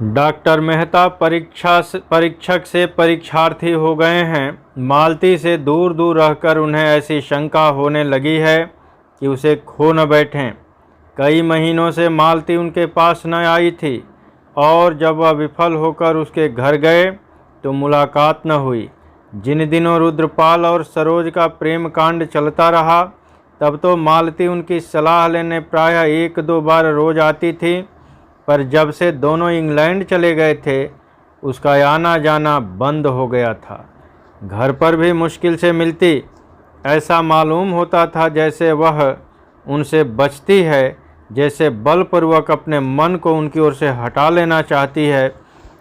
Doctor Mehta परीक्षक से परीक्षार्थी हो गए हैं। मालती से दूर दूर रहकर उन्हें ऐसी शंका होने लगी है कि उसे खो न बैठें। कई महीनों से मालती उनके पास न आई थी और जब वह विफल होकर उसके घर गए तो मुलाकात न हुई। जिन दिनों रुद्रपाल और सरोज का प्रेम कांड चलता रहा तब तो मालती उनकी सलाह लेने प्रायः 1-2 बार रोज आती थी, पर जब से दोनों इंग्लैंड चले गए थे उसका आना जाना बंद हो गया था। घर पर भी मुश्किल से मिलती। ऐसा मालूम होता था जैसे वह उनसे बचती है, जैसे बलपूर्वक अपने मन को उनकी ओर से हटा लेना चाहती है।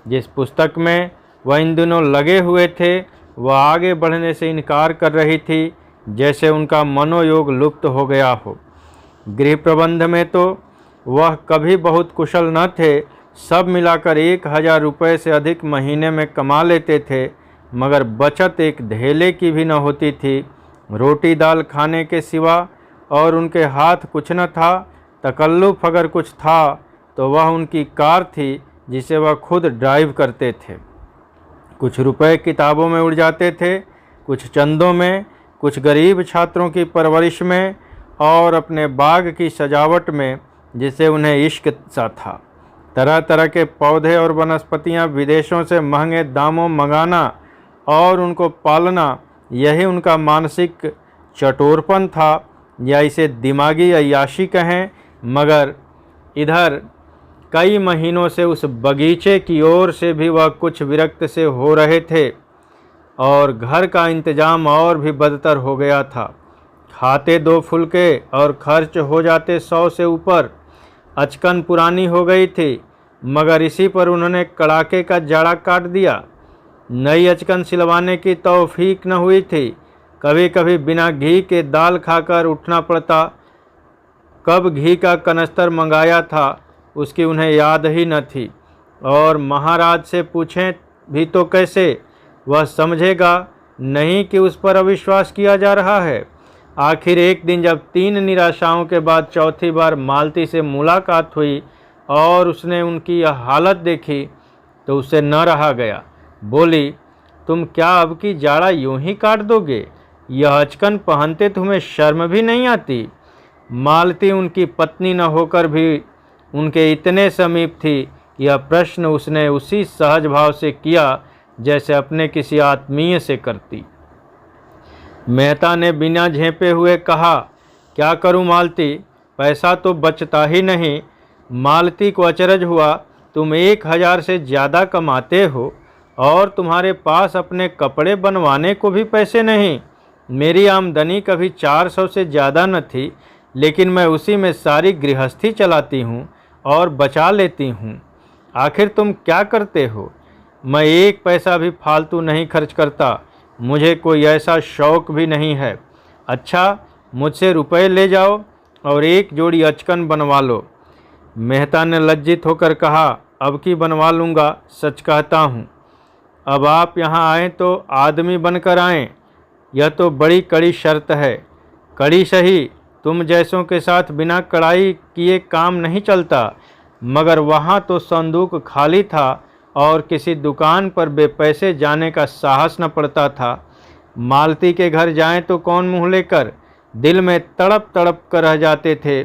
जिस पुस्तक में वह इन दिनों लगे हुए थे वह आगे बढ़ने से इनकार कर रही थी, जैसे उनका मनोयोग लुप्त हो गया हो। गृह प्रबंध में तो वह कभी बहुत कुशल न थे। सब मिलाकर 1000 रुपये से अधिक महीने में कमा लेते थे, मगर बचत एक धेले की भी न होती थी। रोटी दाल खाने के सिवा और उनके हाथ कुछ न था। तकल्लुफ़ अगर कुछ था तो वह उनकी कार थी जिसे वह खुद ड्राइव करते थे। कुछ रुपए किताबों में उड़ जाते थे, कुछ चंदों में, कुछ गरीब छात्रों की परवरिश में और अपने बाग की सजावट में जिसे उन्हें इश्क सा था। तरह तरह के पौधे और वनस्पतियां विदेशों से महंगे दामों मंगाना और उनको पालना, यही उनका मानसिक चटोरपन था, या इसे दिमागी अय्याशी कहें। मगर इधर कई महीनों से उस बगीचे की ओर से भी वह कुछ विरक्त से हो रहे थे और घर का इंतजाम और भी बदतर हो गया था। खाते 2 फुलके और खर्च हो जाते 100 से ऊपर। अचकन पुरानी हो गई थी, मगर इसी पर उन्होंने कड़ाके का जाड़ा काट दिया। नई अचकन सिलवाने की तौफीक न हुई थी। कभी कभी बिना घी के दाल खाकर उठना पड़ता। कब घी का कनस्तर मंगाया था उसकी उन्हें याद ही न थी। और महाराज से पूछें भी तो कैसे? वह समझेगा नहीं कि उस पर अविश्वास किया जा रहा है। आखिर एक दिन जब 3 निराशाओं के बाद चौथी बार मालती से मुलाकात हुई और उसने उनकी यह हालत देखी तो उसे न रहा गया। बोली, तुम क्या अब की जाड़ा यूं ही काट दोगे? यह अचकन पहनते तुम्हें शर्म भी नहीं आती? मालती उनकी पत्नी न होकर भी उनके इतने समीप थी। यह प्रश्न उसने उसी सहज भाव से किया जैसे अपने किसी आत्मीय से करती। मेहता ने बिना झेपे हुए कहा, क्या करूं मालती, पैसा तो बचता ही नहीं। मालती को अचरज हुआ, तुम 1000 से ज़्यादा कमाते हो और तुम्हारे पास अपने कपड़े बनवाने को भी पैसे नहीं। मेरी आमदनी कभी 400 से ज़्यादा न थी, लेकिन मैं उसी में सारी गृहस्थी चलाती हूँ और बचा लेती हूँ। आखिर तुम क्या करते हो? मैं 1 पैसा भी फालतू नहीं खर्च करता। मुझे कोई ऐसा शौक़ भी नहीं है। अच्छा, मुझसे रुपए ले जाओ और 1 जोड़ी अचकन बनवा लो। मेहता ने लज्जित होकर कहा, अब की बनवा लूँगा, सच कहता हूँ। अब आप यहाँ आएँ तो आदमी बनकर आएँ, यह तो बड़ी कड़ी शर्त है। कड़ी सही, तुम जैसों के साथ बिना कड़ाई किए काम नहीं चलता। मगर वहाँ तो संदूक खाली था और किसी दुकान पर बेपैसे जाने का साहस न पड़ता था। मालती के घर जाएं तो कौन मुँह लेकर? दिल में तड़प तड़प कर रह जाते थे।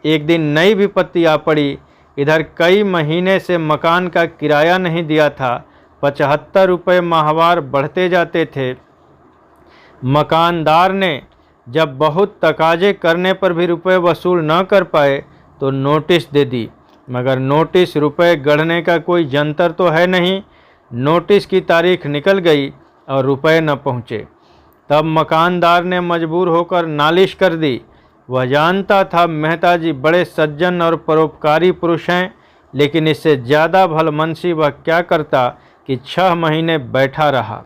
एक दिन नई विपत्ति आ पड़ी। इधर कई महीने से मकान का किराया नहीं दिया था। 75 रुपये माहवार बढ़ते जाते थे। मकानदार ने जब बहुत तकाजे करने पर भी रुपए वसूल न कर पाए तो नोटिस दे दी, मगर नोटिस रुपए गढ़ने का कोई जंतर तो है नहीं। नोटिस की तारीख निकल गई और रुपए न पहुँचे। तब मकानदार ने मजबूर होकर नालिश कर दी। वह जानता था मेहता जी बड़े सज्जन और परोपकारी पुरुष हैं, लेकिन इससे ज़्यादा भलमनसी वह क्या करता कि 6 महीने बैठा रहा।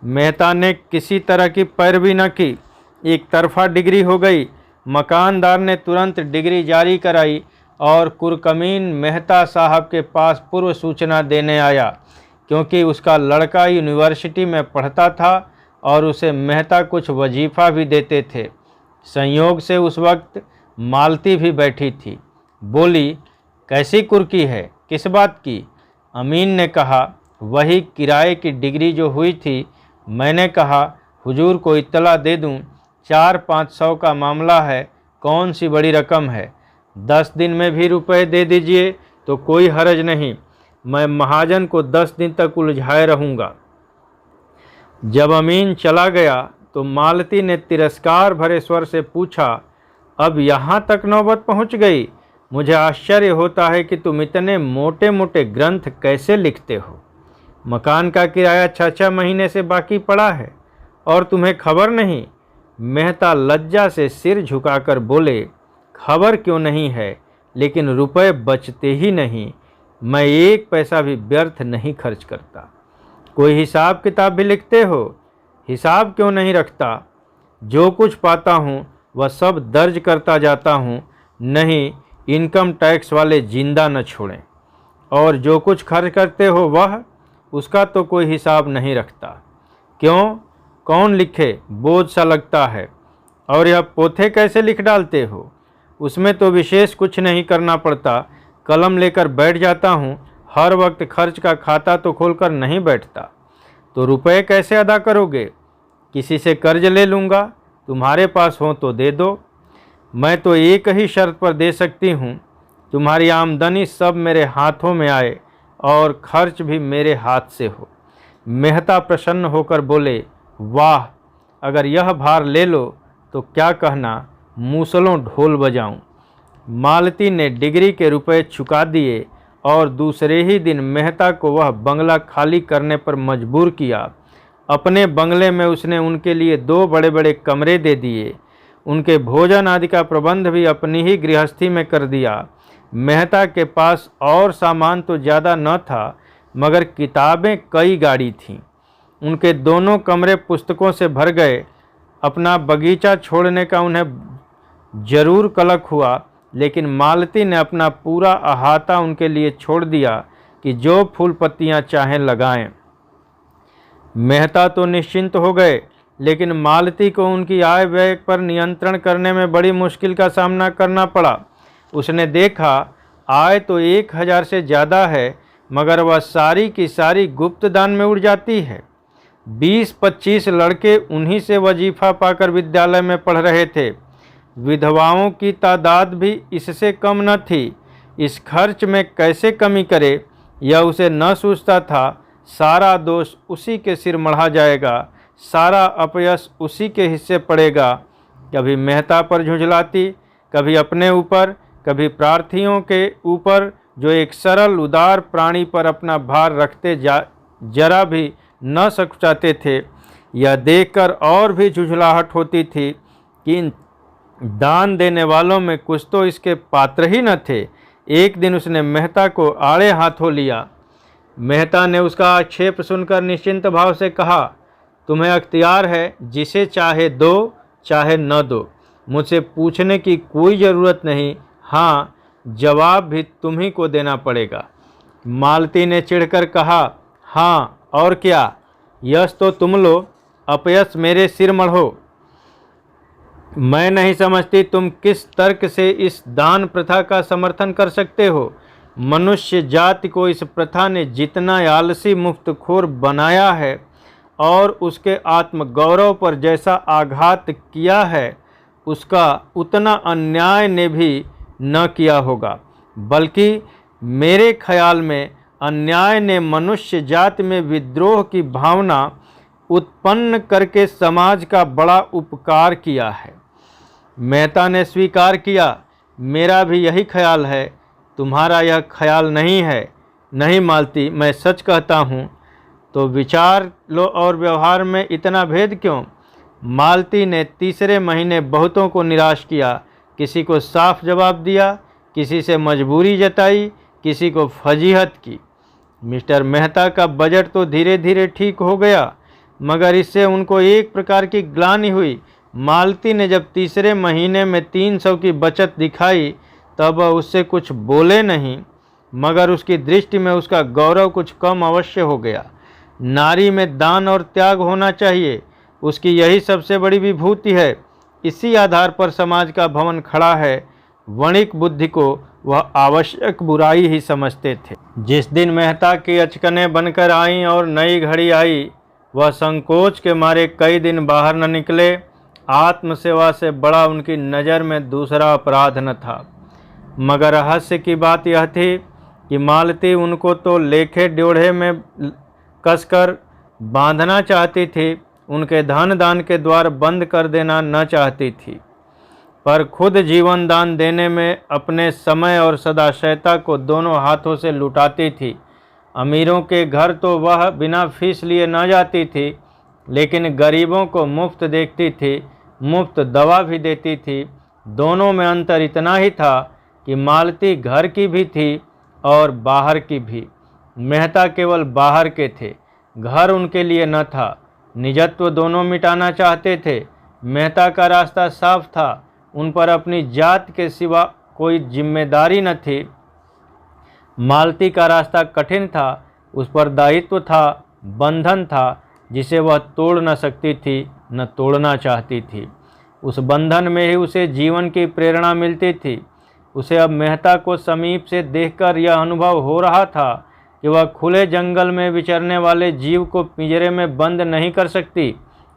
मेहता ने किसी तरह की पैरवी न की। एक तरफा डिग्री हो गई। मकानदार ने तुरंत डिग्री जारी कराई और कुरकमीन मेहता साहब के पास पूर्व सूचना देने आया, क्योंकि उसका लड़का यूनिवर्सिटी में पढ़ता था और उसे मेहता कुछ वजीफ़ा भी देते थे। संयोग से उस वक्त मालती भी बैठी थी। बोली, कैसी कुर्की है? किस बात की? अमीन ने कहा, वही किराए की डिग्री जो हुई थी। मैंने कहा, हुजूर को इत्तला दे दूं, 400-500 का मामला है, कौन सी बड़ी रकम है, 10 दिन में भी रुपए दे दीजिए तो कोई हर्ज नहीं, मैं महाजन को 10 दिन तक उलझाए रहूँगा। जब अमीन चला गया तो मालती ने तिरस्कार भरे स्वर से पूछा, अब यहाँ तक नौबत पहुँच गई? मुझे आश्चर्य होता है कि तुम इतने मोटे मोटे ग्रंथ कैसे लिखते हो। मकान का किराया 6-6 महीने से बाकी पड़ा है और तुम्हें खबर नहीं? मेहता लज्जा से सिर झुकाकर बोले, खबर क्यों नहीं है, लेकिन रुपए बचते ही नहीं। मैं 1 पैसा भी व्यर्थ नहीं खर्च करता। कोई हिसाब किताब भी लिखते हो? हिसाब क्यों नहीं रखता? जो कुछ पाता हूँ वह सब दर्ज करता जाता हूँ, नहीं इनकम टैक्स वाले जिंदा न छोड़ें। और जो कुछ खर्च करते हो वह, उसका तो कोई हिसाब नहीं रखता। क्यों? कौन लिखे? बोझ सा लगता है। और यह पोथे कैसे लिख डालते हो? उसमें तो विशेष कुछ नहीं करना पड़ता, कलम लेकर बैठ जाता हूँ, हर वक्त खर्च का खाता तो खोलकर नहीं बैठता। तो रुपए कैसे अदा करोगे? किसी से कर्ज ले लूँगा, तुम्हारे पास हो तो दे दो। मैं तो एक ही शर्त पर दे सकती हूँ, तुम्हारी आमदनी सब मेरे हाथों में आए और खर्च भी मेरे हाथ से हो। मेहता प्रसन्न होकर बोले, वाह, अगर यह भार ले लो तो क्या कहना, मूसलों ढोल बजाऊं। मालती ने डिग्री के रुपए चुका दिए और दूसरे ही दिन मेहता को वह बंगला खाली करने पर मजबूर किया। अपने बंगले में उसने उनके लिए 2 बड़े बड़े कमरे दे दिए। उनके भोजन आदि का प्रबंध भी अपनी ही गृहस्थी में कर दिया। मेहता के पास और सामान तो ज़्यादा न था, मगर किताबें कई गाड़ी थीं। उनके दोनों कमरे पुस्तकों से भर गए। अपना बगीचा छोड़ने का उन्हें जरूर कलक हुआ, लेकिन मालती ने अपना पूरा अहाता उनके लिए छोड़ दिया कि जो फूल पत्तियां चाहें लगाएं। मेहता तो निश्चिंत हो गए, लेकिन मालती को उनकी आय व्यय पर नियंत्रण करने में बड़ी मुश्किल का सामना करना पड़ा। उसने देखा, आय तो 1000 से ज़्यादा है, मगर वह सारी की सारी गुप्त दान में उड़ जाती है। 20-25 लड़के उन्हीं से वजीफ़ा पाकर विद्यालय में पढ़ रहे थे। विधवाओं की तादाद भी इससे कम न थी। इस खर्च में कैसे कमी करे, यह उसे न सूझता था। सारा दोष उसी के सिर मढ़ा जाएगा, सारा अपयश उसी के हिस्से पड़ेगा। कभी मेहता पर झुंझलाती, कभी अपने ऊपर, कभी प्रार्थियों के ऊपर, जो एक सरल उदार प्राणी पर अपना भार रखते जरा भी न सकुचाते थे। यह देखकर और भी झुंझलाहट होती थी कि इन दान देने वालों में कुछ तो इसके पात्र ही न थे। एक दिन उसने मेहता को आड़े हाथों लिया। मेहता ने उसका आक्षेप सुनकर निश्चिंत भाव से कहा, तुम्हें अख्तियार है, जिसे चाहे दो चाहे न दो, मुझसे पूछने की कोई ज़रूरत नहीं। हाँ, जवाब भी तुम्ही को देना पड़ेगा। मालती ने चिढ़कर कहा, हाँ और क्या, यश तो तुम लो, अपयश मेरे सिर मढ़ो। मैं नहीं समझती तुम किस तर्क से इस दान प्रथा का समर्थन कर सकते हो। मनुष्य जाति को इस प्रथा ने जितना आलसी मुफ्तखोर बनाया है और उसके आत्मगौरव पर जैसा आघात किया है, उसका उतना अन्याय ने भी न किया होगा। बल्कि मेरे ख्याल में अन्याय ने मनुष्य जाति में विद्रोह की भावना उत्पन्न करके समाज का बड़ा उपकार किया है। मेहता ने स्वीकार किया, मेरा भी यही ख्याल है, तुम्हारा यह ख्याल नहीं है। नहीं मालती, मैं सच कहता हूँ। तो विचार लो, और व्यवहार में इतना भेद क्यों? मालती ने तीसरे महीने बहुतों को निराश किया। किसी को साफ जवाब दिया, किसी से मजबूरी जताई, किसी को फजीहत की। मिस्टर मेहता का बजट तो धीरे धीरे ठीक हो गया, मगर इससे उनको एक प्रकार की ग्लानि हुई। मालती ने जब तीसरे महीने में 300 की बचत दिखाई, तब वह उससे कुछ बोले नहीं, मगर उसकी दृष्टि में उसका गौरव कुछ कम अवश्य हो गया। नारी में दान और त्याग होना चाहिए, उसकी यही सबसे बड़ी विभूति है। इसी आधार पर समाज का भवन खड़ा है। वणिक बुद्धि को वह आवश्यक बुराई ही समझते थे। जिस दिन मेहता की अचकने बनकर आईं और नई घड़ी आई, वह संकोच के मारे कई दिन बाहर न निकले। आत्मसेवा से बड़ा उनकी नज़र में दूसरा अपराध न था। मगर रहस्य की बात यह थी कि मालती उनको तो लेखे ड्योढ़े में कसकर बांधना चाहती थी, उनके धन दान के द्वार बंद कर देना न चाहती थी, पर खुद जीवन दान देने में अपने समय और सदाशयता को दोनों हाथों से लुटाती थी। अमीरों के घर तो वह बिना फीस लिए न जाती थी, लेकिन गरीबों को मुफ्त देखती थी, मुफ्त दवा भी देती थी। दोनों में अंतर इतना ही था कि मालती घर की भी थी और बाहर की भी। मेहता केवल बाहर के थे, घर उनके लिए न था। निजत्व दोनों मिटाना चाहते थे। मेहता का रास्ता साफ था, उन पर अपनी जात के सिवा कोई जिम्मेदारी न थी। मालती का रास्ता कठिन था, उस पर दायित्व था, बंधन था, जिसे वह तोड़ न सकती थी, न तोड़ना चाहती थी। उस बंधन में ही उसे जीवन की प्रेरणा मिलती थी। उसे अब मेहता को समीप से देखकर यह अनुभव हो रहा था कि वह खुले जंगल में विचरने वाले जीव को पिंजरे में बंद नहीं कर सकती,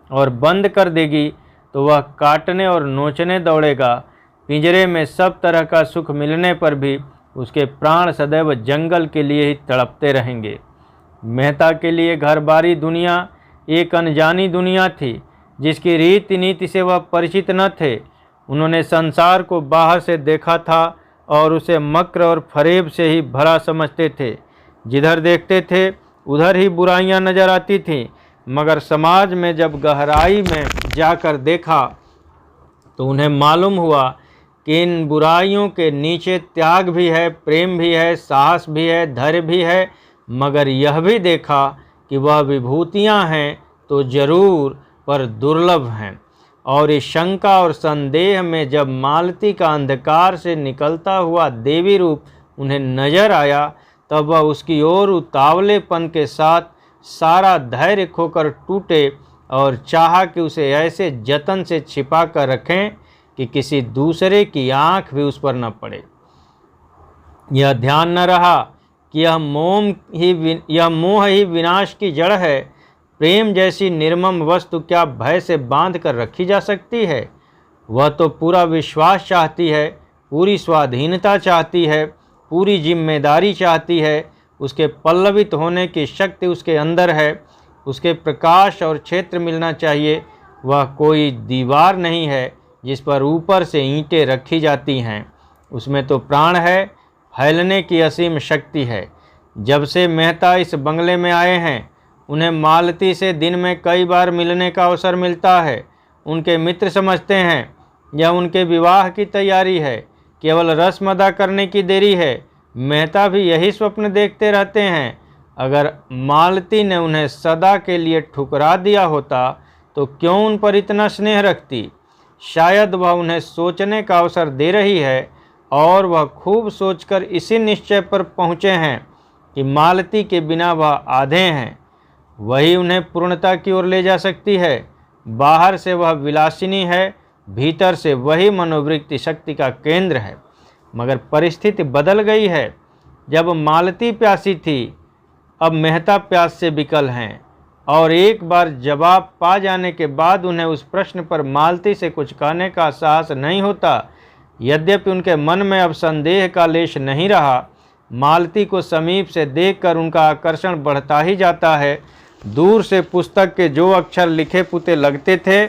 और बंद कर देगी तो वह काटने और नोचने दौड़ेगा। पिंजरे में सब तरह का सुख मिलने पर भी उसके प्राण सदैव जंगल के लिए ही तड़पते रहेंगे। मेहता के लिए घरबारी दुनिया एक अनजानी दुनिया थी, जिसकी रीति नीति से वह परिचित न थे। उन्होंने संसार को बाहर से देखा था और उसे मक्र और फरेब से ही भरा समझते थे। जिधर देखते थे उधर ही बुराइयां नजर आती थीं, मगर समाज में जब गहराई में जाकर देखा तो उन्हें मालूम हुआ कि इन बुराइयों के नीचे त्याग भी है, प्रेम भी है, साहस भी है, धैर्य भी है। मगर यह भी देखा कि वह विभूतियां हैं तो जरूर, पर दुर्लभ हैं। और इस शंका और संदेह में जब मालती का अंधकार से निकलता हुआ देवी रूप उन्हें नजर आया, तब वह उसकी ओर उतावलेपन के साथ सारा धैर्य खोकर टूटे और चाहा कि उसे ऐसे जतन से छिपा कर रखें कि किसी दूसरे की आंख भी उस पर न पड़े। यह ध्यान न रहा कि यह मोह ही विनाश की जड़ है। प्रेम जैसी निर्मम वस्तु क्या भय से बांध कर रखी जा सकती है? वह तो पूरा विश्वास चाहती है, पूरी स्वाधीनता चाहती है, पूरी जिम्मेदारी चाहती है। उसके पल्लवित होने की शक्ति उसके अंदर है। उसके प्रकाश और क्षेत्र मिलना चाहिए। वह कोई दीवार नहीं है जिस पर ऊपर से ईंटें रखी जाती हैं। उसमें तो प्राण है, फैलने की असीम शक्ति है। जब से मेहता इस बंगले में आए हैं, उन्हें मालती से दिन में कई बार मिलने का अवसर मिलता है। उनके मित्र समझते हैं यह उनके विवाह की तैयारी है, केवल रस्म अदा करने की देरी है। मेहता भी यही स्वप्न देखते रहते हैं। अगर मालती ने उन्हें सदा के लिए ठुकरा दिया होता तो क्यों उन पर इतना स्नेह रखती? शायद वह उन्हें सोचने का अवसर दे रही है, और वह खूब सोचकर इसी निश्चय पर पहुँचे हैं कि मालती के बिना वह आधे हैं। वही उन्हें पूर्णता की ओर ले जा सकती है। बाहर से वह विलासिनी है, भीतर से वही मनोवृत्ति शक्ति का केंद्र है। मगर परिस्थिति बदल गई है। जब मालती प्यासी थी, अब मेहता प्यास से विकल हैं, और एक बार जवाब पा जाने के बाद उन्हें उस प्रश्न पर मालती से कुछ कहने का साहस नहीं होता। यद्यपि उनके मन में अब संदेह का लेश नहीं रहा। मालती को समीप से देखकर उनका आकर्षण बढ़ता ही जाता है। दूर से पुस्तक के जो अक्षर लिखे पुते लगते थे,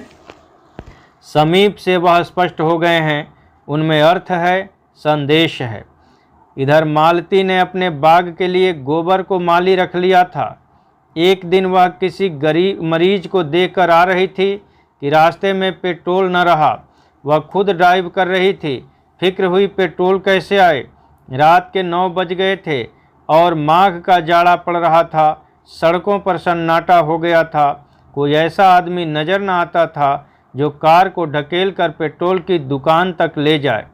समीप से वह स्पष्ट हो गए हैं। उनमें अर्थ है, संदेश है। इधर मालती ने अपने बाग के लिए गोबर को माली रख लिया था। एक दिन वह किसी गरीब मरीज को देखकर आ रही थी कि रास्ते में पेट्रोल न रहा। वह खुद ड्राइव कर रही थी। फिक्र हुई पेट्रोल कैसे आए। रात के 9 बज गए थे और माघ का जाड़ा पड़ रहा था। सड़कों पर सन्नाटा हो गया था। कोई ऐसा आदमी नजर न आता था जो कार को ढकेल कर पेट्रोल की दुकान तक ले जाए।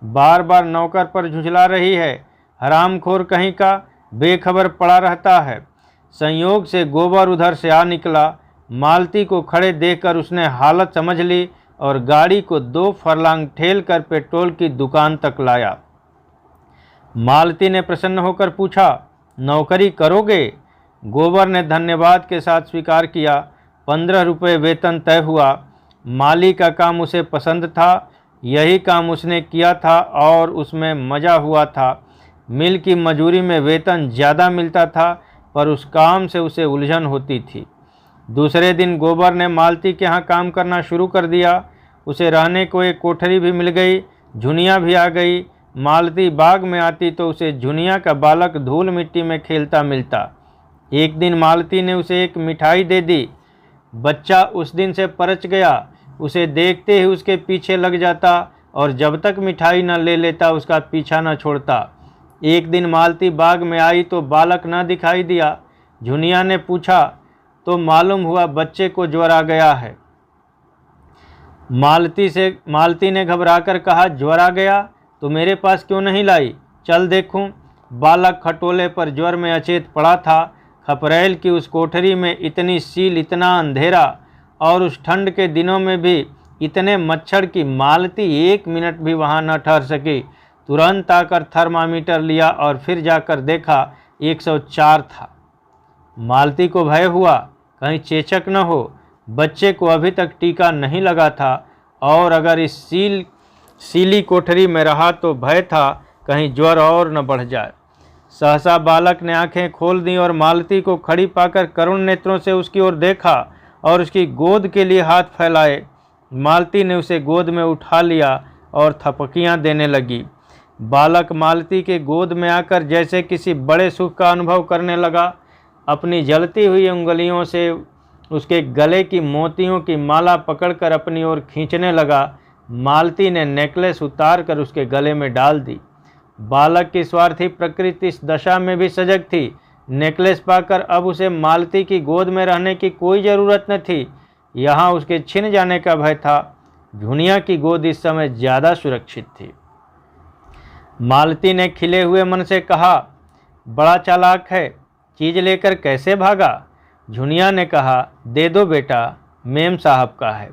बार बार नौकर पर झुंझला रही है। हरामखोर कहीं का बेखबर पड़ा रहता है। संयोग से गोबर उधर से आ निकला। मालती को खड़े देखकर उसने हालत समझ ली और गाड़ी को 2 फरलांग ठेल कर पेट्रोल की दुकान तक लाया। मालती ने प्रसन्न होकर पूछा, नौकरी करोगे? गोबर ने धन्यवाद के साथ स्वीकार किया। 15 रुपये वेतन तय हुआ। माली का काम उसे पसंद था, यही काम उसने किया था और उसमें मज़ा हुआ था। मिल की मजूरी में वेतन ज़्यादा मिलता था, पर उस काम से उसे उलझन होती थी। दूसरे दिन गोबर ने मालती के यहाँ काम करना शुरू कर दिया। उसे रहने को एक कोठरी भी मिल गई, झुनिया भी आ गई। मालती बाग में आती तो उसे झुनिया का बालक धूल मिट्टी में खेलता मिलता। एक दिन मालती ने उसे एक मिठाई दे दी। बच्चा उस दिन से परच गया, उसे देखते ही उसके पीछे लग जाता और जब तक मिठाई न ले लेता उसका पीछा न छोड़ता। एक दिन मालती बाग में आई तो बालक न दिखाई दिया। झुनिया ने पूछा तो मालूम हुआ बच्चे को ज्वर आ गया है। मालती ने घबराकर कहा, ज्वर आ गया तो मेरे पास क्यों नहीं लाई? चल देखूं। बालक खटोले पर ज्वर में अचेत पड़ा था। खपरेल की उस कोठरी में इतनी सील, इतना अंधेरा और उस ठंड के दिनों में भी इतने मच्छर की मालती 1 मिनट भी वहाँ न ठहर सकी। तुरंत आकर थर्मामीटर लिया और फिर जाकर देखा 104 था। मालती को भय हुआ कहीं चेचक न हो। बच्चे को अभी तक टीका नहीं लगा था और अगर इस सीली कोठरी में रहा तो भय था कहीं ज्वर और न बढ़ जाए। सहसा बालक ने आंखें खोल दी और मालती को खड़ी पाकर करुण नेत्रों से उसकी ओर देखा और उसकी गोद के लिए हाथ फैलाए। मालती ने उसे गोद में उठा लिया और थपकियां देने लगी। बालक मालती के गोद में आकर जैसे किसी बड़े सुख का अनुभव करने लगा। अपनी जलती हुई उंगलियों से उसके गले की मोतियों की माला पकड़कर अपनी ओर खींचने लगा। मालती ने नेकलेस उतार कर उसके गले में डाल दी। बालक की स्वार्थी प्रकृति इस दशा में भी सजग थी। नेकलेस पाकर अब उसे मालती की गोद में रहने की कोई ज़रूरत न थी, यहाँ उसके छिन जाने का भय था। झुनिया की गोद इस समय ज़्यादा सुरक्षित थी। मालती ने खिले हुए मन से कहा, बड़ा चालाक है, चीज़ लेकर कैसे भागा? झुनिया ने कहा, दे दो बेटा, मेम साहब का है।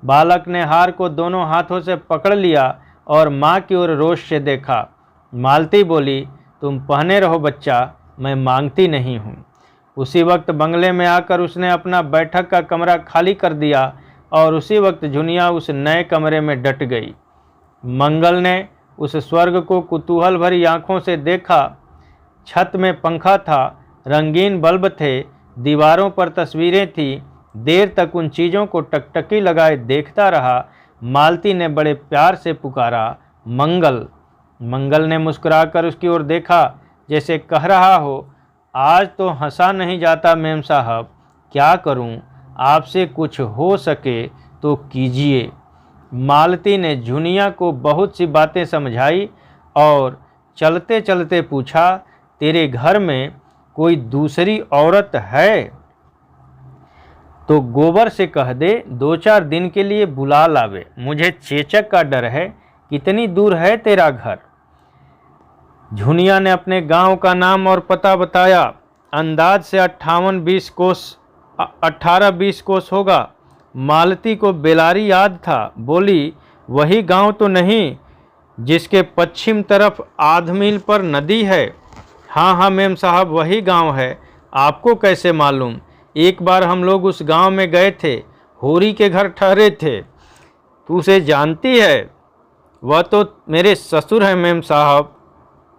बालक ने हार को दोनों हाथों से पकड़ लिया और माँ की ओर रोष से देखा। मालती बोली, तुम पहने रहो बच्चा, मैं मांगती नहीं हूँ। उसी वक्त बंगले में आकर उसने अपना बैठक का कमरा खाली कर दिया और उसी वक्त झुनिया उस नए कमरे में डट गई। मंगल ने उस स्वर्ग को कुतूहल भरी आंखों से देखा। छत में पंखा था, रंगीन बल्ब थे, दीवारों पर तस्वीरें थीं। देर तक उन चीज़ों को टकटकी लगाए देखता रहा। मालती ने बड़े प्यार से पुकारा, मंगल। मंगल ने मुस्कुराकर उसकी ओर देखा, जैसे कह रहा हो, आज तो हंसा नहीं जाता मेम साहब, क्या करूं, आपसे कुछ हो सके तो कीजिए। मालती ने झुनिया को बहुत सी बातें समझाई और चलते चलते पूछा, तेरे घर में कोई दूसरी औरत है तो गोबर से कह दे 2-4 दिन के लिए बुला लावे, मुझे चेचक का डर है। कितनी दूर है तेरा घर? झुनिया ने अपने गांव का नाम और पता बताया। अंदाज से 18-20 कोस होगा। मालती को बेलारी याद था, बोली, वही गांव तो नहीं जिसके पश्चिम तरफ आध मील पर नदी है? हाँ हाँ मेम साहब, वही गांव है। आपको कैसे मालूम? एक बार हम लोग उस गांव में गए थे, होरी के घर ठहरे थे। तू उसे जानती है? वह तो मेरे ससुर हैं मेम साहब,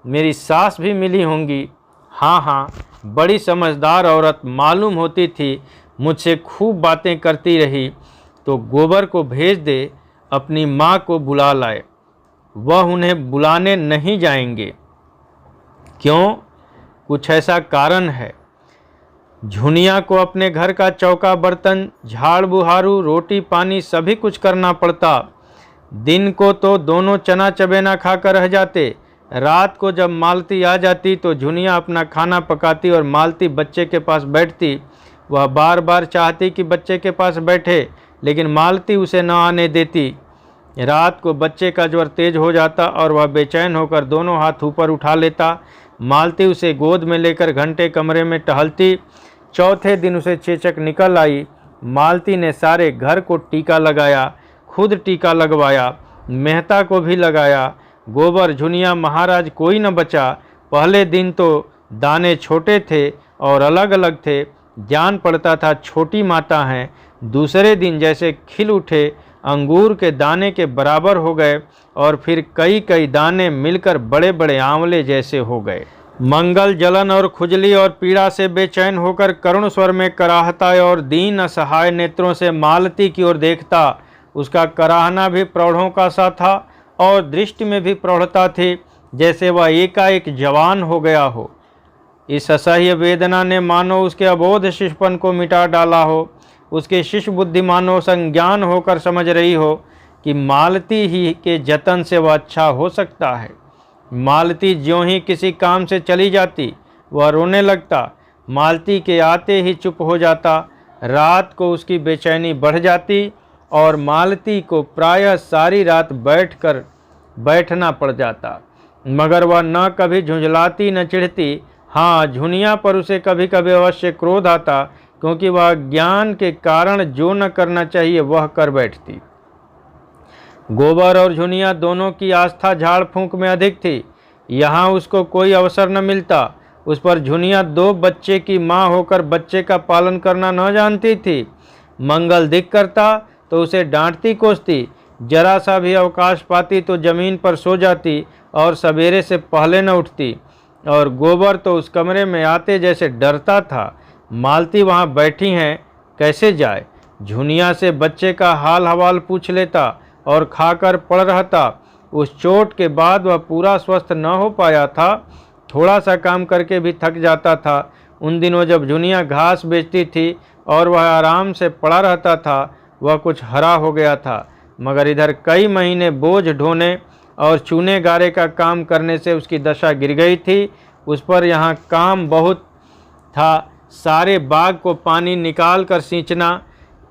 मेरी सास भी मिली होंगी। हाँ हाँ, बड़ी समझदार औरत मालूम होती थी, मुझसे खूब बातें करती रही। तो गोबर को भेज दे, अपनी माँ को बुला लाए। वह उन्हें बुलाने नहीं जाएंगे। क्यों? कुछ ऐसा कारण है। झुनिया को अपने घर का चौका बर्तन, झाड़ बुहारू, रोटी पानी सभी कुछ करना पड़ता। दिन को तो दोनों चना चबेना खाकर रह जाते। रात को जब मालती आ जाती तो झुनिया अपना खाना पकाती और मालती बच्चे के पास बैठती। वह बार बार चाहती कि बच्चे के पास बैठे, लेकिन मालती उसे न आने देती। रात को बच्चे का ज्वर तेज हो जाता और वह बेचैन होकर दोनों हाथ ऊपर उठा लेता। मालती उसे गोद में लेकर घंटे कमरे में टहलती। चौथे दिन उसे चेचक निकल आई। मालती ने सारे घर को टीका लगाया, खुद टीका लगवाया, मेहता को भी लगाया। गोबर झुनिया महाराज कोई न बचा। पहले दिन तो दाने छोटे थे और अलग अलग थे, जान पड़ता था छोटी माता हैं। दूसरे दिन जैसे खिल उठे, अंगूर के दाने के बराबर हो गए और फिर कई कई दाने मिलकर बड़े बड़े आंवले जैसे हो गए। मंगल जलन और खुजली और पीड़ा से बेचैन होकर करुण स्वर में कराहता और दीन असहाय नेत्रों से मालती की ओर देखता। उसका कराहना भी प्रौढ़ों का सा था और दृष्टि में भी प्रौढ़ता थी, जैसे वह एकाएक जवान हो गया हो। इस असह्य वेदना ने मानो उसके अबोध शिशुपन को मिटा डाला हो। उसके शिशु बुद्धि मानो संज्ञान होकर समझ रही हो कि मालती ही के जतन से वह अच्छा हो सकता है। मालती ज्यों ही किसी काम से चली जाती, वह रोने लगता। मालती के आते ही चुप हो जाता। रात को उसकी बेचैनी बढ़ जाती और मालती को प्रायः सारी रात बैठना पड़ जाता, मगर वह न कभी झुंझलाती न चिढ़ती। हाँ, झुनिया पर उसे कभी कभी अवश्य क्रोध आता, क्योंकि वह ज्ञान के कारण जो न करना चाहिए वह कर बैठती। गोबर और झुनिया दोनों की आस्था झाड़ फूंक में अधिक थी। यहाँ उसको कोई अवसर न मिलता। उस पर झुनिया 2 बच्चे की माँ होकर बच्चे का पालन करना न जानती थी। मंगल दिख करता तो उसे डांटती कोसती। जरा सा भी अवकाश पाती तो जमीन पर सो जाती और सवेरे से पहले न उठती। और गोबर तो उस कमरे में आते जैसे डरता था। मालती वहाँ बैठी हैं, कैसे जाए। झुनिया से बच्चे का हाल हवाल पूछ लेता और खाकर पड़ रहता। उस चोट के बाद वह पूरा स्वस्थ न हो पाया था। थोड़ा सा काम करके भी थक जाता था। उन दिनों जब झुनिया घास बेचती थी और वह आराम से पड़ा रहता था, वह कुछ हरा हो गया था। मगर इधर कई महीने बोझ ढोने और चूने गारे का काम करने से उसकी दशा गिर गई थी। उस पर यहाँ काम बहुत था। सारे बाग को पानी निकाल कर सींचना,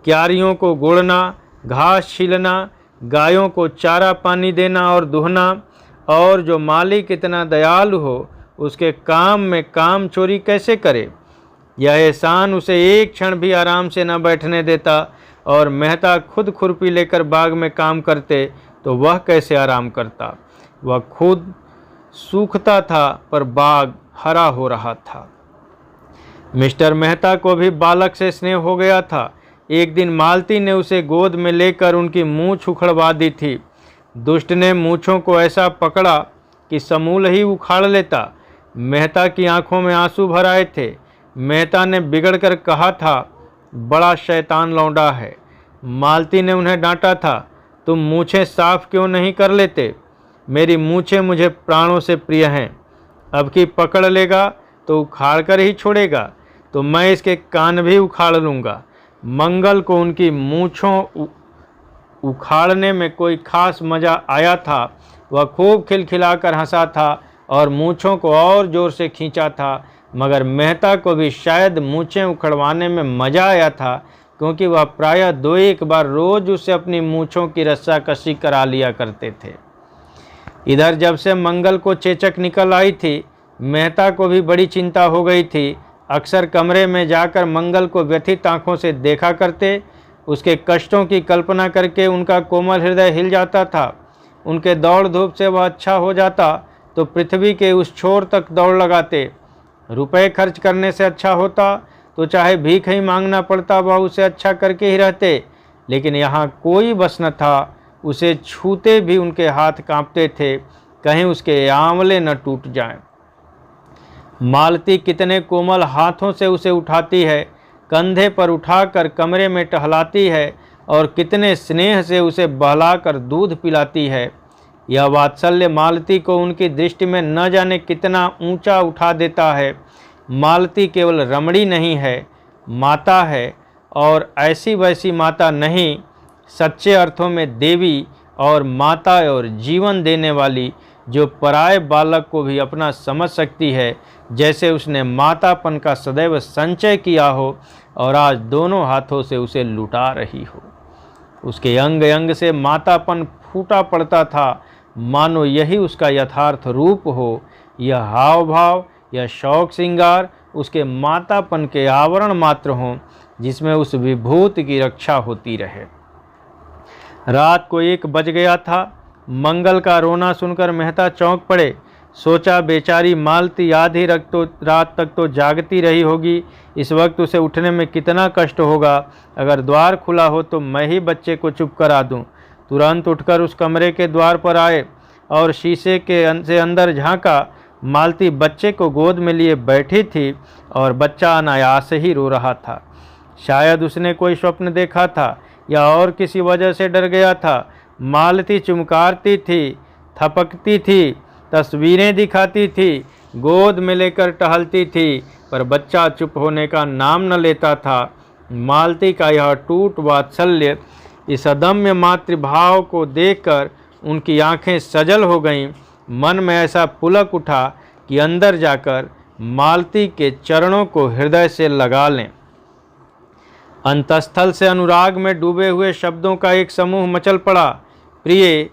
क्यारियों को गोड़ना, घास छीलना, गायों को चारा पानी देना और दुहना। और जो मालिक इतना दयालु हो, उसके काम में काम चोरी कैसे करे। यह एहसान उसे एक क्षण भी आराम से न बैठने देता। और मेहता खुद खुरपी लेकर बाग में काम करते तो वह कैसे आराम करता। वह खुद सूखता था पर बाग हरा हो रहा था। मिस्टर मेहता को भी बालक से स्नेह हो गया था। एक दिन मालती ने उसे गोद में लेकर उनकी मूंछ उखड़वा दी थी। दुष्ट ने मूंछों को ऐसा पकड़ा कि समूल ही उखाड़ लेता। मेहता की आंखों में आंसू भर आए थे। मेहता ने बिगड़कर कहा था, बड़ा शैतान लौंडा है। मालती ने उन्हें डांटा था, तुम मूंछें साफ क्यों नहीं कर लेते। मेरी मूंछें मुझे प्राणों से प्रिय हैं। अब की पकड़ लेगा तो उखाड़ कर ही छोड़ेगा, तो मैं इसके कान भी उखाड़ लूँगा। मंगल को उनकी मूंछों उखाड़ने में कोई खास मज़ा आया था। वह खूब खिलखिलाकर हंसा था और मूंछों को और ज़ोर से खींचा था। मगर मेहता को भी शायद मूंछें उखड़वाने में मज़ा आया था, क्योंकि वह प्रायः 2-1 बार रोज़ उसे अपनी मूंछों की रस्साकशी करा लिया करते थे। इधर जब से मंगल को चेचक निकल आई थी, मेहता को भी बड़ी चिंता हो गई थी। अक्सर कमरे में जाकर मंगल को व्यथित आंखों से देखा करते। उसके कष्टों की कल्पना करके उनका कोमल हृदय हिल जाता था। उनके दौड़ धूप से वह अच्छा हो जाता तो पृथ्वी के उस छोर तक दौड़ लगाते। रुपए खर्च करने से अच्छा होता तो चाहे भीख ही मांगना पड़ता, वह उसे अच्छा करके ही रहते। लेकिन यहाँ कोई बस न था। उसे छूते भी उनके हाथ कांपते थे, कहीं उसके आंवले न टूट जाएं। मालती कितने कोमल हाथों से उसे उठाती है, कंधे पर उठाकर कमरे में टहलाती है और कितने स्नेह से उसे बहलाकर दूध पिलाती है। यह वात्सल्य मालती को उनकी दृष्टि में न जाने कितना ऊंचा उठा देता है। मालती केवल रमणी नहीं है, माता है, और ऐसी वैसी माता नहीं, सच्चे अर्थों में देवी और माता और जीवन देने वाली, जो पराये बालक को भी अपना समझ सकती है, जैसे उसने मातापन का सदैव संचय किया हो और आज दोनों हाथों से उसे लुटा रही हो। उसके अंग अंग से मातापन फूटा पड़ता था, मानो यही उसका यथार्थ रूप हो। यह हाव भाव, यह शौक श्रृंगार उसके मातापन के आवरण मात्र हों, जिसमें उस विभूति की रक्षा होती रहे। रात को 1 बज गया था। मंगल का रोना सुनकर मेहता चौंक पड़े। सोचा बेचारी मालती आधी रात तक तो जागती रही होगी, इस वक्त उसे उठने में कितना कष्ट होगा। अगर द्वार खुला हो तो मैं ही बच्चे को चुप करा दूं। तुरंत उठकर उस कमरे के द्वार पर आए और शीशे से अंदर झांका। मालती बच्चे को गोद में लिए बैठी थी और बच्चा अनायास ही रो रहा था। शायद उसने कोई स्वप्न देखा था या और किसी वजह से डर गया था। मालती चुमकारती थी, थपकती थी, तस्वीरें दिखाती थी, गोद में लेकर टहलती थी, पर बच्चा चुप होने का नाम न लेता था। मालती का यह टूट वात्सल्य, इस अदम्य मातृभाव को देखकर उनकी आंखें सजल हो गईं। मन में ऐसा पुलक उठा कि अंदर जाकर मालती के चरणों को हृदय से लगा लें। अंतस्थल से अनुराग में डूबे हुए शब्दों का एक समूह मचल पड़ा। प्रिय,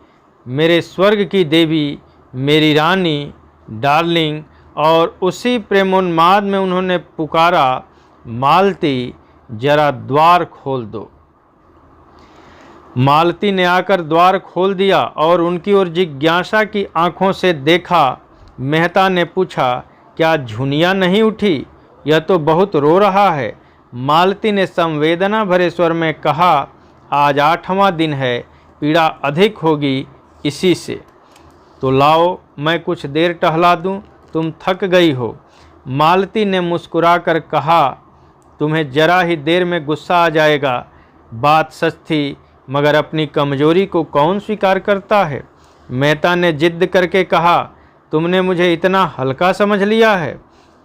मेरे स्वर्ग की देवी, मेरी रानी, डार्लिंग। और उसी प्रेमोन्माद में उन्होंने पुकारा, मालती जरा द्वार खोल दो। मालती ने आकर द्वार खोल दिया और उनकी ओर जिज्ञासा की आंखों से देखा। मेहता ने पूछा, क्या झुनिया नहीं उठी? यह तो बहुत रो रहा है। मालती ने संवेदना भरे स्वर में कहा, आज 8वां दिन है, पीड़ा अधिक होगी इसी से। तो लाओ मैं कुछ देर टहला दूं, तुम थक गई हो। मालती ने मुस्कुराकर कहा, तुम्हें जरा ही देर में गुस्सा आ जाएगा। बात सच थी, मगर अपनी कमजोरी को कौन स्वीकार करता है। मेहता ने जिद करके कहा, तुमने मुझे इतना हल्का समझ लिया है।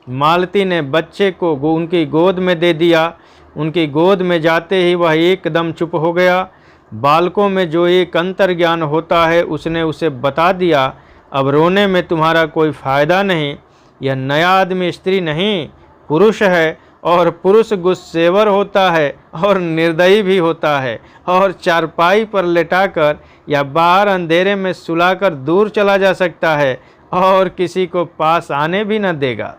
मालती ने बच्चे को उनकी गोद में दे दिया। उनकी गोद में जाते ही वह एकदम चुप हो गया। बालकों में जो एक अंतर्ज्ञान होता है उसने उसे बता दिया, अब रोने में तुम्हारा कोई फ़ायदा नहीं। यह नया आदमी स्त्री नहीं, पुरुष है, और पुरुष गुस्सेवर होता है और निर्दयी भी होता है, और चारपाई पर लेटाकर या बाहर अंधेरे में सुलाकर दूर चला जा सकता है और किसी को पास आने भी न देगा।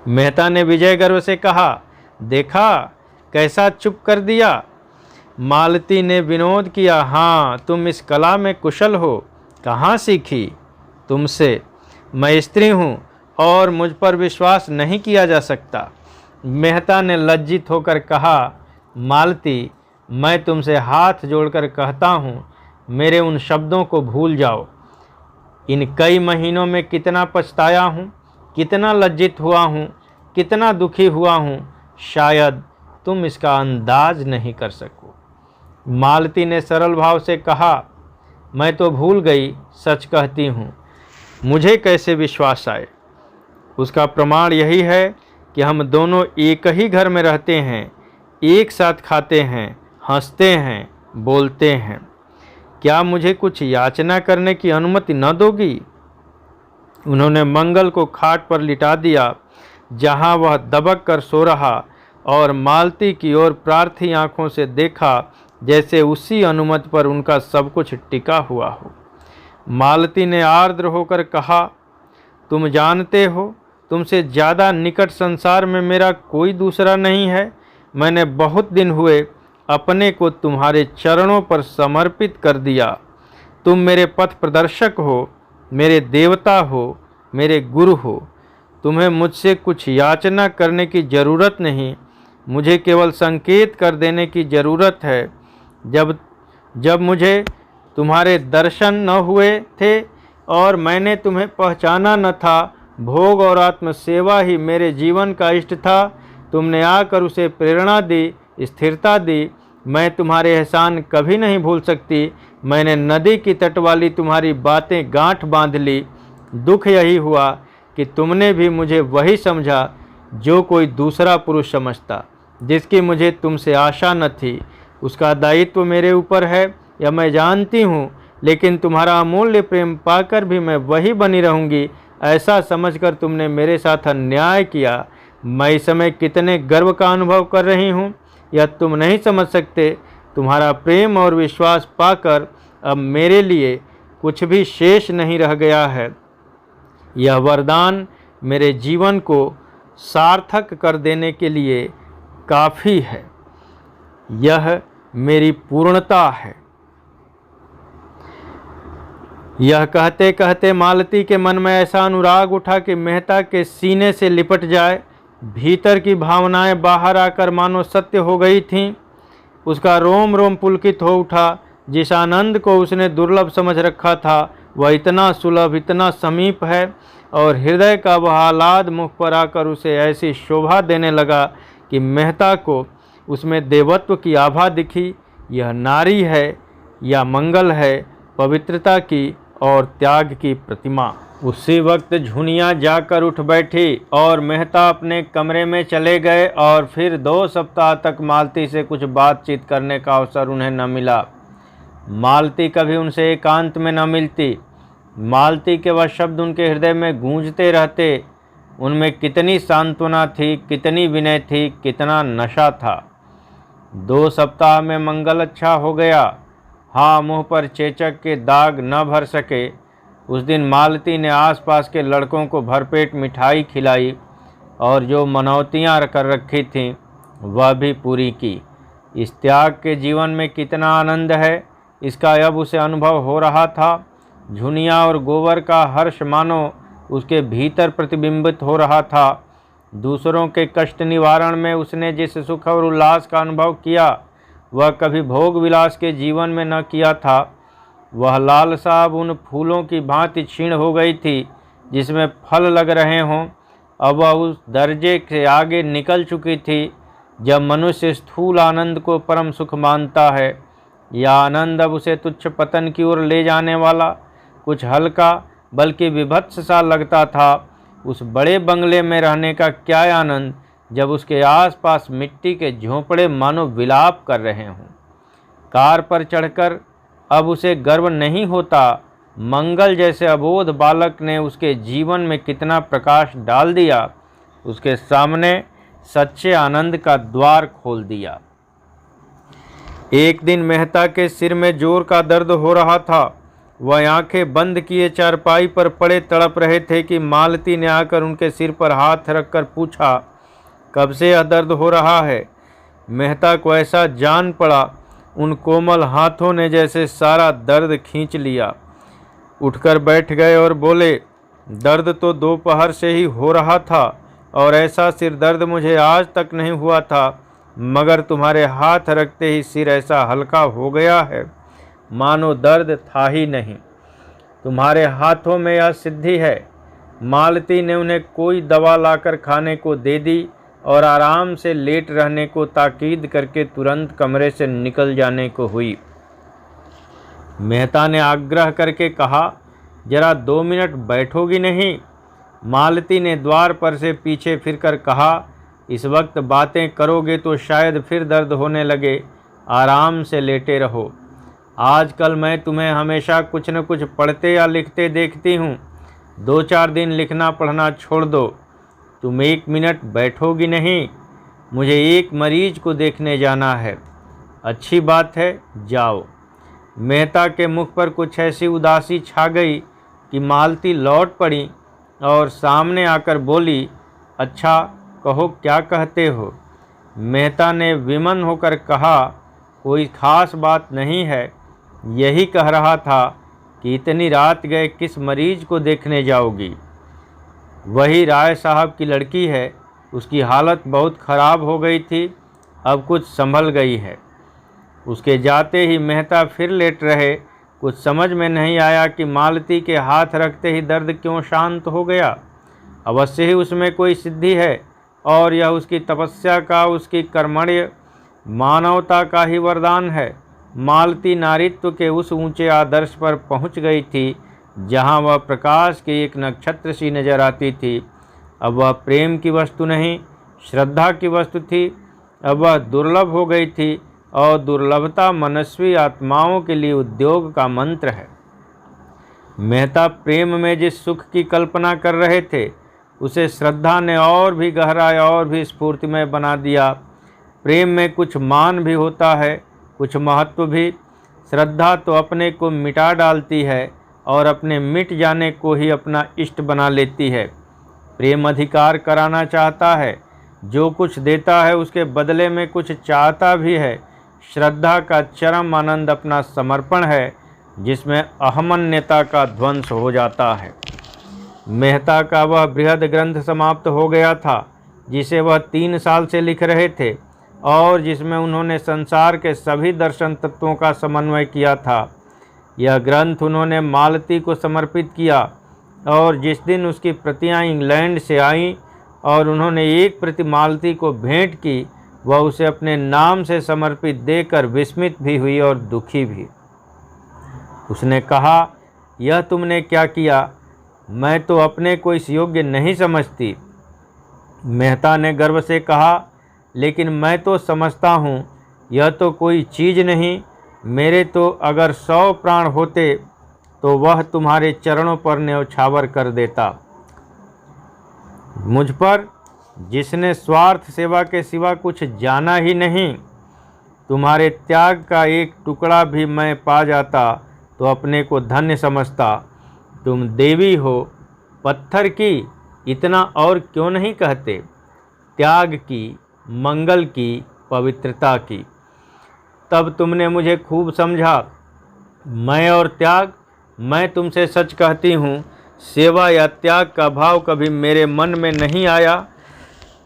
मेहता ने विजय गर्व से कहा, देखा कैसा चुप कर दिया। मालती ने विनोद किया, हाँ तुम इस कला में कुशल हो, कहाँ सीखी? तुमसे। मैं स्त्री हूँ और मुझ पर विश्वास नहीं किया जा सकता। मेहता ने लज्जित होकर कहा, मालती मैं तुमसे हाथ जोड़कर कहता हूँ, मेरे उन शब्दों को भूल जाओ। इन कई महीनों में कितना पछताया हूँ, कितना लज्जित हुआ हूँ, कितना दुखी हुआ हूँ, शायद तुम इसका अंदाज नहीं कर सको। मालती ने सरल भाव से कहा, मैं तो भूल गई, सच कहती हूँ, मुझे कैसे विश्वास आए। उसका प्रमाण यही है कि हम दोनों एक ही घर में रहते हैं, एक साथ खाते हैं, हंसते हैं, बोलते हैं। क्या मुझे कुछ याचना करने की अनुमति न दोगी? उन्होंने मंगल को खाट पर लिटा दिया, जहां वह दबक कर सो रहा, और मालती की ओर प्रार्थी आंखों से देखा, जैसे उसी अनुमति पर उनका सब कुछ टिका हुआ हो। मालती ने आर्द्र होकर कहा, तुम जानते हो, तुमसे ज़्यादा निकट संसार में मेरा कोई दूसरा नहीं है। मैंने बहुत दिन हुए अपने को तुम्हारे चरणों पर समर्पित कर दिया। तुम मेरे पथ प्रदर्शक हो, मेरे देवता हो, मेरे गुरु हो। तुम्हें मुझसे कुछ याचना करने की ज़रूरत नहीं, मुझे केवल संकेत कर देने की ज़रूरत है। जब मुझे तुम्हारे दर्शन न हुए थे और मैंने तुम्हें पहचाना न था, भोग और आत्मसेवा ही मेरे जीवन का इष्ट था। तुमने आकर उसे प्रेरणा दी, स्थिरता दी। मैं तुम्हारे एहसान कभी नहीं भूल सकती। मैंने नदी की तट वाली तुम्हारी बातें गांठ बांध ली। दुख यही हुआ कि तुमने भी मुझे वही समझा जो कोई दूसरा पुरुष समझता, जिसकी मुझे तुमसे आशा न थी। उसका दायित्व मेरे ऊपर है, यह मैं जानती हूँ, लेकिन तुम्हारा अमूल्य प्रेम पाकर भी मैं वही बनी रहूँगी, ऐसा समझकर तुमने मेरे साथ अन्याय किया। मैं इस समय कितने गर्व का अनुभव कर रही हूँ, यह तुम नहीं समझ सकते। तुम्हारा प्रेम और विश्वास पाकर अब मेरे लिए कुछ भी शेष नहीं रह गया है। यह वरदान मेरे जीवन को सार्थक कर देने के लिए काफ़ी है। यह मेरी पूर्णता है। यह कहते कहते मालती के मन में ऐसा अनुराग उठा कि मेहता के सीने से लिपट जाए। भीतर की भावनाएं बाहर आकर मानो सत्य हो गई थीं। उसका रोम रोम पुलकित हो उठा। जिस आनंद को उसने दुर्लभ समझ रखा था वह इतना सुलभ, इतना समीप है, और हृदय का वह आह्लाद मुख पर आकर उसे ऐसी शोभा देने लगा कि मेहता को उसमें देवत्व की आभा दिखी। यह नारी है या मंगल है, पवित्रता की और त्याग की प्रतिमा। उसी वक्त झुनिया जाकर उठ बैठी और मेहता अपने कमरे में चले गए, और फिर 2 सप्ताह तक मालती से कुछ बातचीत करने का अवसर उन्हें न मिला। मालती कभी उनसे एकांत में न मिलती। मालती के वह शब्द उनके हृदय में गूंजते रहते। उनमें कितनी सांत्वना थी, कितनी विनय थी, कितना नशा था। 2 सप्ताह में मंगल अच्छा हो गया। हाँ, मुँह पर चेचक के दाग न भर सके। उस दिन मालती ने आसपास के लड़कों को भरपेट मिठाई खिलाई और जो मनौतियाँ कर रखी थीं वह भी पूरी की। इस त्याग के जीवन में कितना आनंद है, इसका अब उसे अनुभव हो रहा था। झुनिया और गोबर का हर्ष मानो उसके भीतर प्रतिबिंबित हो रहा था। दूसरों के कष्ट निवारण में उसने जिस सुख और उल्लास का अनुभव किया वह कभी भोग विलास के जीवन में न किया था। वह लालसा अब उन फूलों की भांति क्षीण हो गई थी जिसमें फल लग रहे हों। अब वह उस दर्जे से आगे निकल चुकी थी जब मनुष्य स्थूल आनंद को परम सुख मानता है। यह आनंद अब उसे तुच्छ पतन की ओर ले जाने वाला, कुछ हल्का बल्कि विभत्स सा लगता था। उस बड़े बंगले में रहने का क्या आनंद जब उसके आसपास मिट्टी के झोंपड़े मानो विलाप कर रहे हों। कार पर चढ़कर अब उसे गर्व नहीं होता। मंगल जैसे अबोध बालक ने उसके जीवन में कितना प्रकाश डाल दिया, उसके सामने सच्चे आनंद का द्वार खोल दिया। एक दिन मेहता के सिर में जोर का दर्द हो रहा था। वह आंखें बंद किए चारपाई पर पड़े तड़प रहे थे कि मालती ने आकर उनके सिर पर हाथ रखकर पूछा, कब से यह दर्द हो रहा है? मेहता को ऐसा जान पड़ा उन कोमल हाथों ने जैसे सारा दर्द खींच लिया। उठकर बैठ गए और बोले, दर्द तो दोपहर से ही हो रहा था और ऐसा सिर दर्द मुझे आज तक नहीं हुआ था, मगर तुम्हारे हाथ रखते ही सिर ऐसा हल्का हो गया है मानो दर्द था ही नहीं। तुम्हारे हाथों में यह सिद्धि है। मालती ने उन्हें कोई दवा लाकर खाने को दे दी और आराम से लेट रहने को ताकीद करके तुरंत कमरे से निकल जाने को हुई। मेहता ने आग्रह करके कहा, जरा 2 मिनट बैठोगी नहीं? मालती ने द्वार पर से पीछे फिरकर कहा, इस वक्त बातें करोगे तो शायद फिर दर्द होने लगे, आराम से लेटे रहो। आजकल मैं तुम्हें हमेशा कुछ न कुछ पढ़ते या लिखते देखती हूँ। 2-4 दिन लिखना पढ़ना छोड़ दो। तुम 1 मिनट बैठोगी नहीं? मुझे एक मरीज को देखने जाना है। अच्छी बात है, जाओ। मेहता के मुख पर कुछ ऐसी उदासी छा गई कि मालती लौट पड़ी और सामने आकर बोली, अच्छा कहो, क्या कहते हो? मेहता ने विमन होकर कहा, कोई खास बात नहीं है, यही कह रहा था कि इतनी रात गए किस मरीज को देखने जाओगी? वही राय साहब की लड़की है, उसकी हालत बहुत ख़राब हो गई थी, अब कुछ संभल गई है। उसके जाते ही मेहता फिर लेट रहे। कुछ समझ में नहीं आया कि मालती के हाथ रखते ही दर्द क्यों शांत हो गया। अवश्य ही उसमें कोई सिद्धि है और यह उसकी तपस्या का, उसकी कर्मण्य मानवता का ही वरदान है। मालती नारीत्व के उस ऊंचे आदर्श पर पहुंच गई थी जहां वह प्रकाश की एक नक्षत्र सी नजर आती थी। अब वह प्रेम की वस्तु नहीं, श्रद्धा की वस्तु थी। अब वह दुर्लभ हो गई थी और दुर्लभता मनस्वी आत्माओं के लिए उद्योग का मंत्र है। मेहता प्रेम में जिस सुख की कल्पना कर रहे थे उसे श्रद्धा ने और भी गहरा और भी स्फूर्तिमय बना दिया। प्रेम में कुछ मान भी होता है, कुछ महत्व भी। श्रद्धा तो अपने को मिटा डालती है और अपने मिट जाने को ही अपना इष्ट बना लेती है। प्रेम अधिकार कराना चाहता है, जो कुछ देता है उसके बदले में कुछ चाहता भी है। श्रद्धा का चरम आनंद अपना समर्पण है जिसमें अहमन्यता का ध्वंस हो जाता है। मेहता का वह बृहद ग्रंथ समाप्त हो गया था जिसे वह 3 साल से लिख रहे थे और जिसमें उन्होंने संसार के सभी दर्शन तत्वों का समन्वय किया था। यह ग्रंथ उन्होंने मालती को समर्पित किया और जिस दिन उसकी प्रतियां इंग्लैंड से आईं और उन्होंने एक प्रति मालती को भेंट की, वह उसे अपने नाम से समर्पित देकर विस्मित भी हुई और दुखी भी। उसने कहा, यह तुमने क्या किया? मैं तो अपने को इस योग्य नहीं समझती। मेहता ने गर्व से कहा, लेकिन मैं तो समझता हूँ, यह तो कोई चीज़ नहीं। मेरे तो अगर 100 प्राण होते तो वह तुम्हारे चरणों पर न्यौछावर कर देता। मुझ पर, जिसने स्वार्थ सेवा के सिवा कुछ जाना ही नहीं, तुम्हारे त्याग का एक टुकड़ा भी मैं पा जाता तो अपने को धन्य समझता। तुम देवी हो, पत्थर की, इतना और क्यों नहीं कहते? त्याग की, मंगल की, पवित्रता की। तब तुमने मुझे खूब समझा। मैं और त्याग, मैं तुमसे सच कहती हूँ, सेवा या त्याग का भाव कभी मेरे मन में नहीं आया।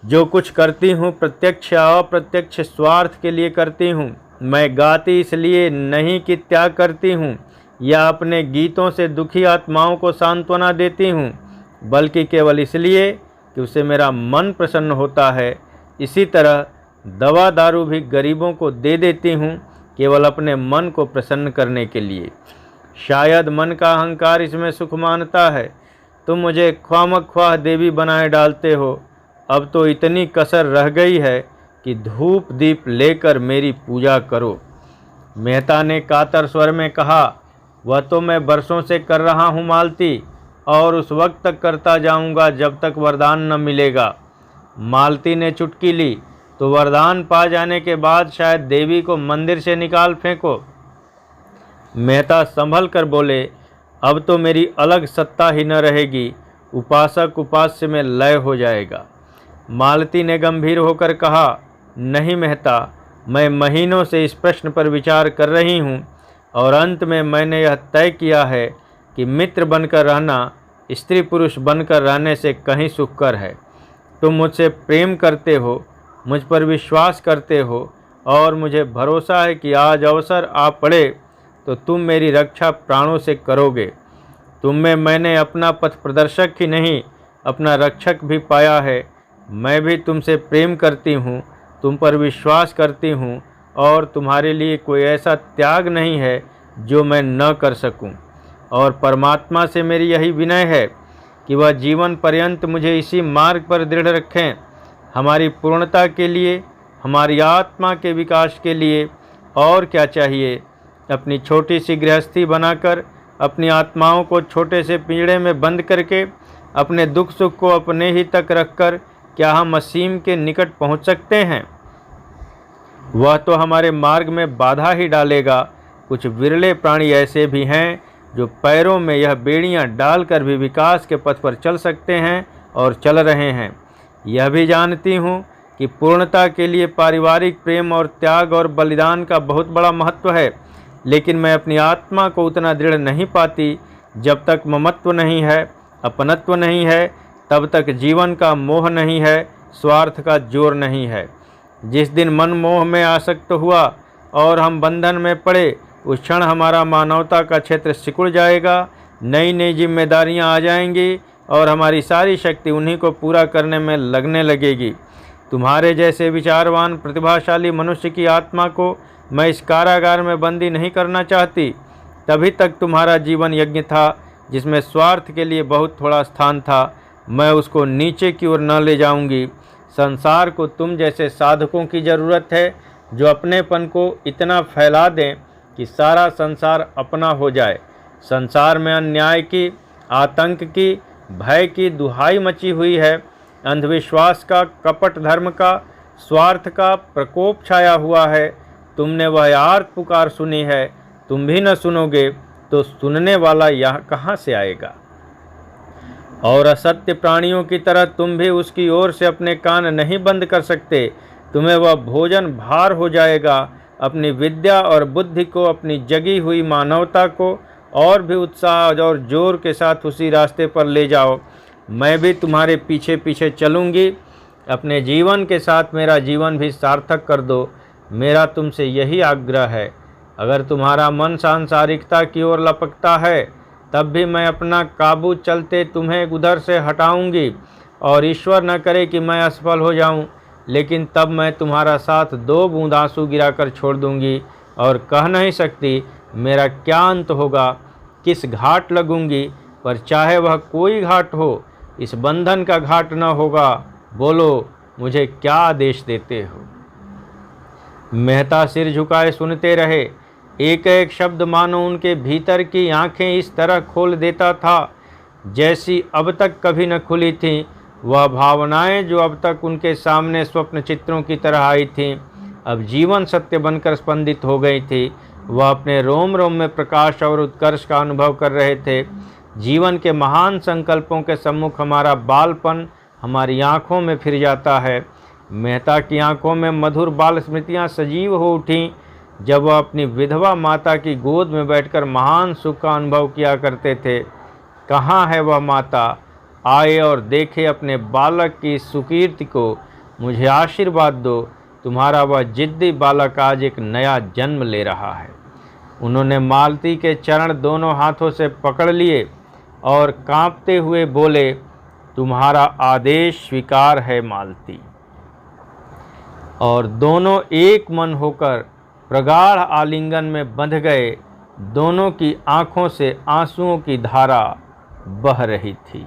जो कुछ करती हूँ प्रत्यक्ष या अप्रत्यक्ष स्वार्थ के लिए करती हूँ। मैं गाती इसलिए नहीं कि त्याग करती हूँ या अपने गीतों से दुखी आत्माओं को सांत्वना देती हूँ, बल्कि केवल इसलिए कि उससे मेरा मन प्रसन्न होता है। इसी तरह दवा दारू भी गरीबों को दे देती हूँ, केवल अपने मन को प्रसन्न करने के लिए। शायद मन का अहंकार इसमें सुख मानता है। तुम मुझे ख्वामख्वाह देवी बनाए डालते हो। अब तो इतनी कसर रह गई है कि धूप दीप लेकर मेरी पूजा करो। मेहता ने कातर स्वर में कहा, वह तो मैं बरसों से कर रहा हूँ मालती, और उस वक्त तक करता जाऊँगा जब तक वरदान न मिलेगा। मालती ने चुटकी ली, तो वरदान पा जाने के बाद शायद देवी को मंदिर से निकाल फेंको। मेहता संभल कर बोले, अब तो मेरी अलग सत्ता ही न रहेगी, उपासक उपास्य में लय हो जाएगा। मालती ने गंभीर होकर कहा, नहीं मेहता, मैं महीनों से इस प्रश्न पर विचार कर रही हूँ और अंत में मैंने यह तय किया है कि मित्र बनकर रहना स्त्री पुरुष बनकर रहने से कहीं सुखकर है। तुम मुझसे प्रेम करते हो, मुझ पर विश्वास करते हो और मुझे भरोसा है कि आज अवसर आ पड़े तो तुम मेरी रक्षा प्राणों से करोगे। तुम में मैंने अपना पथ प्रदर्शक ही नहीं, अपना रक्षक भी पाया है। मैं भी तुमसे प्रेम करती हूँ, तुम पर विश्वास करती हूँ और तुम्हारे लिए कोई ऐसा त्याग नहीं है जो मैं न कर सकूँ। और परमात्मा से मेरी यही विनय है कि वह जीवन पर्यंत मुझे इसी मार्ग पर दृढ़ रखें। हमारी पूर्णता के लिए, हमारी आत्मा के विकास के लिए और क्या चाहिए? अपनी छोटी सी गृहस्थी बनाकर, अपनी आत्माओं को छोटे से पिंजड़े में बंद करके, अपने दुख सुख को अपने ही तक रखकर क्या हम असीम के निकट पहुंच सकते हैं? वह तो हमारे मार्ग में बाधा ही डालेगा। कुछ विरले प्राणी ऐसे भी हैं जो पैरों में यह बेड़ियां डालकर भी विकास के पथ पर चल सकते हैं और चल रहे हैं। यह भी जानती हूँ कि पूर्णता के लिए पारिवारिक प्रेम और त्याग और बलिदान का बहुत बड़ा महत्व है, लेकिन मैं अपनी आत्मा को उतना दृढ़ नहीं पाती। जब तक ममत्व नहीं है, अपनत्व नहीं है, तब तक जीवन का मोह नहीं है, स्वार्थ का जोर नहीं है। जिस दिन मन मोह में आसक्त हुआ और हम बंधन में पड़े, उस क्षण हमारा मानवता का क्षेत्र सिकुड़ जाएगा। नई नई जिम्मेदारियां आ जाएंगी और हमारी सारी शक्ति उन्हीं को पूरा करने में लगने लगेगी। तुम्हारे जैसे विचारवान प्रतिभाशाली मनुष्य की आत्मा को मैं इस कारागार में बंदी नहीं करना चाहती। तभी तक तुम्हारा जीवन यज्ञ था जिसमें स्वार्थ के लिए बहुत थोड़ा स्थान था। मैं उसको नीचे की ओर न ले जाऊंगी। संसार को तुम जैसे साधकों की ज़रूरत है जो अपनेपन को इतना फैला दें कि सारा संसार अपना हो जाए। संसार में अन्याय की, आतंक की, भय की दुहाई मची हुई है। अंधविश्वास का, कपट धर्म का, स्वार्थ का प्रकोप छाया हुआ है। तुमने वह आर्त पुकार सुनी है, तुम भी न सुनोगे तो सुनने वाला यहाँ कहाँ से आएगा? और असत्य प्राणियों की तरह तुम भी उसकी ओर से अपने कान नहीं बंद कर सकते। तुम्हें वह भोजन भार हो जाएगा अपनी विद्या और बुद्धि को, अपनी जगी हुई मानवता को और भी उत्साह और जोर के साथ उसी रास्ते पर ले जाओ। मैं भी तुम्हारे पीछे पीछे चलूँगी। अपने जीवन के साथ मेरा जीवन भी सार्थक कर दो। मेरा तुमसे यही आग्रह है। अगर तुम्हारा मन सांसारिकता की ओर लपकता है, तब भी मैं अपना काबू चलते तुम्हें उधर से हटाऊंगी, और ईश्वर न करे कि मैं असफल हो जाऊं, लेकिन तब मैं तुम्हारा साथ 2 बूंद आंसू गिराकर छोड़ दूंगी और कह नहीं सकती मेरा क्या अंत होगा, किस घाट लगूंगी, पर चाहे वह कोई घाट हो, इस बंधन का घाट न होगा। बोलो, मुझे क्या आदेश देते हो। मेहता सिर झुकाए सुनते रहे। एक एक शब्द मानो उनके भीतर की आंखें इस तरह खोल देता था जैसी अब तक कभी न खुली थीं। वह भावनाएं जो अब तक उनके सामने स्वप्न चित्रों की तरह आई थीं, अब जीवन सत्य बनकर स्पंदित हो गई थी। वह अपने रोम रोम में प्रकाश और उत्कर्ष का अनुभव कर रहे थे। जीवन के महान संकल्पों के सम्मुख हमारा बालपन हमारी आँखों में फिर जाता है। मेहता की आंखों में मधुर बाल स्मृतियाँ सजीव हो उठीं, जब वह अपनी विधवा माता की गोद में बैठकर महान सुख का अनुभव किया करते थे। कहाँ है वह माता? आए और देखे अपने बालक की सुकीर्ति को। मुझे आशीर्वाद दो, तुम्हारा वह जिद्दी बालक आज एक नया जन्म ले रहा है। उन्होंने मालती के चरण दोनों हाथों से पकड़ लिए और कांपते हुए बोले, तुम्हारा आदेश स्वीकार है मालती। और दोनों एक मन होकर प्रगाढ़ आलिंगन में बंध गए। दोनों की आंखों से आंसुओं की धारा बह रही थी।